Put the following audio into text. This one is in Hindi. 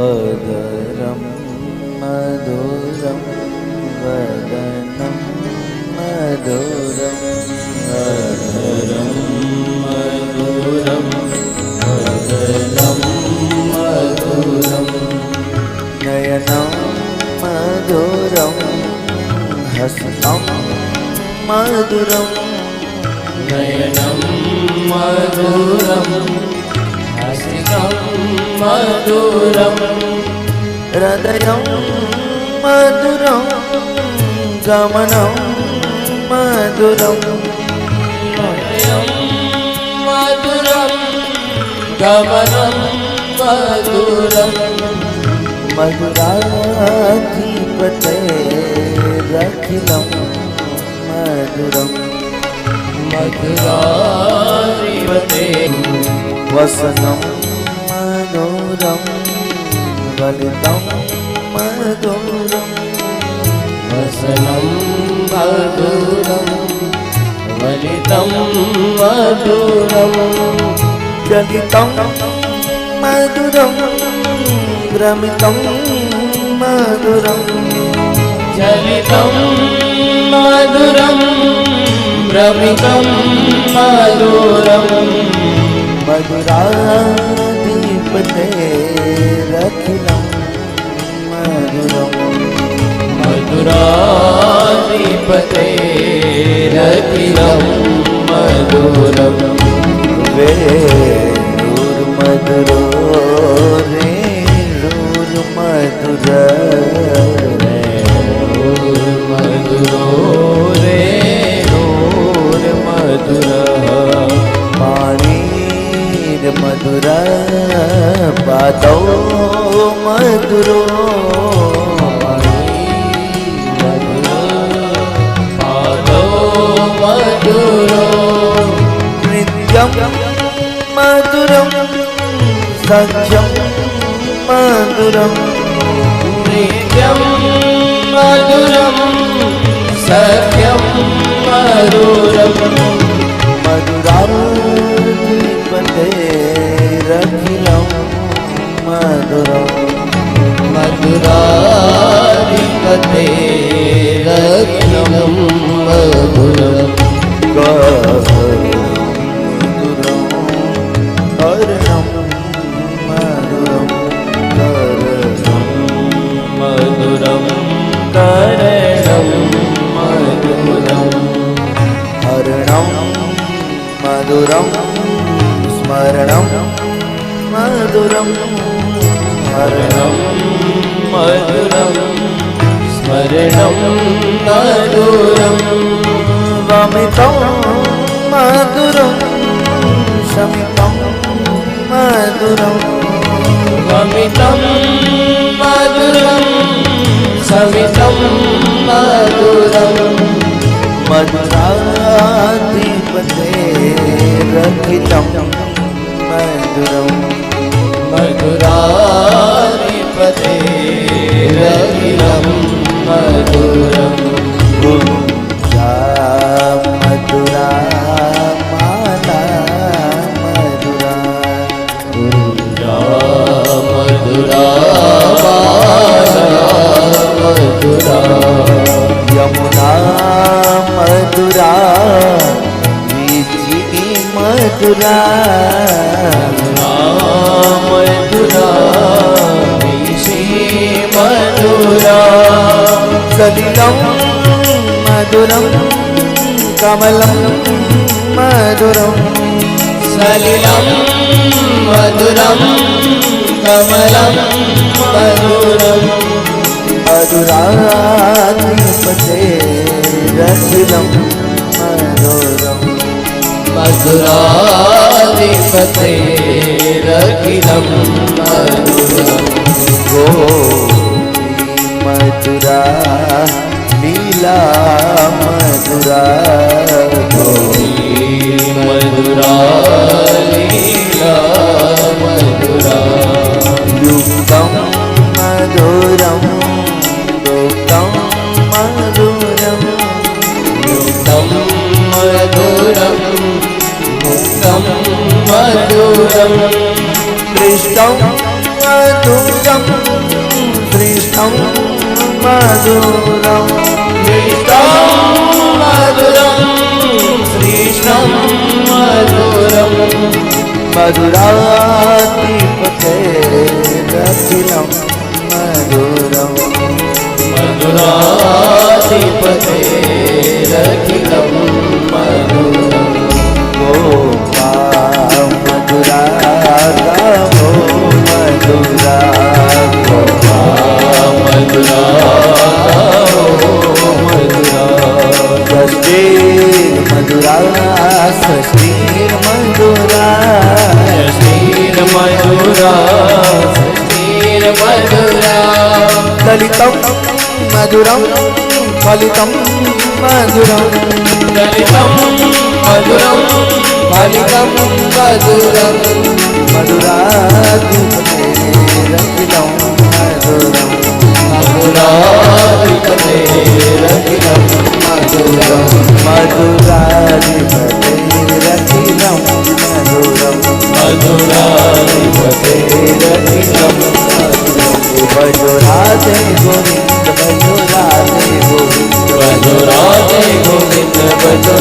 अदरं मधुरं वदनं मधुरं अदरं मधुरं वदनं मधुरं नयनं मधुरं हस्तं मधुरं नयनं मधुरं हस्तं मधुरं हृदयं मधुरं गमनं मधुरं हृदयं मधुरं गमनं मधुरं मधुराधिपतेरखिलं मधुरं मधुराधिपते वसनं मधुरं वलितं मधुरं वसनं मधुरं वलितं मधुरं जलितं मधुरं भ्रमितं मधुरं जलितं मधुरं भ्रमितं मधुरं मधुराधिपतेरखिलं मधुरं मधुराधिपतेरखिलं मधुरं वेणुर्मधुरो रेणुर्मधुर वेणुर्मधुरो रेणुर्मधुरः पाणिर्मधुर पादौ मधुरो पादौ मधुरो नित्यं मधुरं सत्यं मधुरं नित्यं मधुरं सत्यं मधुरं मधुराधिपतेरखिलं मधुरं मधुराधिपतेरखिलं मधुरं कर्णं मधुरं मधुरं कर्णं मधुरं हरणं मधुरं स्मरणं मधुरं हरणं मधुरं स्मरणं मधुरं वमितं मधुरं शमितं मधुरं वमितं मधुरं शमितं मधुरं मधुराधिपतेरखिलं मधुरं मधुराधिपतेरखिलं मधुरं गुञ्जा मधुरा माला मधुरा गुञ्जा मधुरा माला मधुरा यमुना मधुरा वीथी मधुरा मधुरा वीथी मधुरा सलिलं मधुरं कमलं मधुरं सलिलं मधुरं कमलं मधुरं मधुराधिपतेरखिलं मधुरं मधुराधिपतेरखिलं मधुरं गोपी मधुरा लीला मधुरा गोपी मधुरा लीला मधुरा युक्तं मधुरं दुक्तं मधुरं युक्तं मधुरं मुक्तं मधुरं दृष्टं मधुरम श्रेष्ठम मधुरम श्रेष्ठं मधुरं मधुराधिपतेरखिलं मधुरम मधुराधिपतेरखिलं मधुरं गोपा मधुरा गावो मधुरा गोपा मधुरा मधुरा षष्ठीर मधुरा षष्ठीर मधुरा षष्ठीर मधुरा षष्ठीर मधुरा ललितं मधुरं फलितं मधुरं ललितं मधुरं फलितं मधुरं मधुराधिपतेरखिलं मधुरं मधुराधिपतेरखिलं मधुरं मधुराधिपतेरखिलं मधुरं मधुराधिपतेरखिलं भजो राधे गोविंद भजो राधे गोविंद भजो राधे गोविंद भजो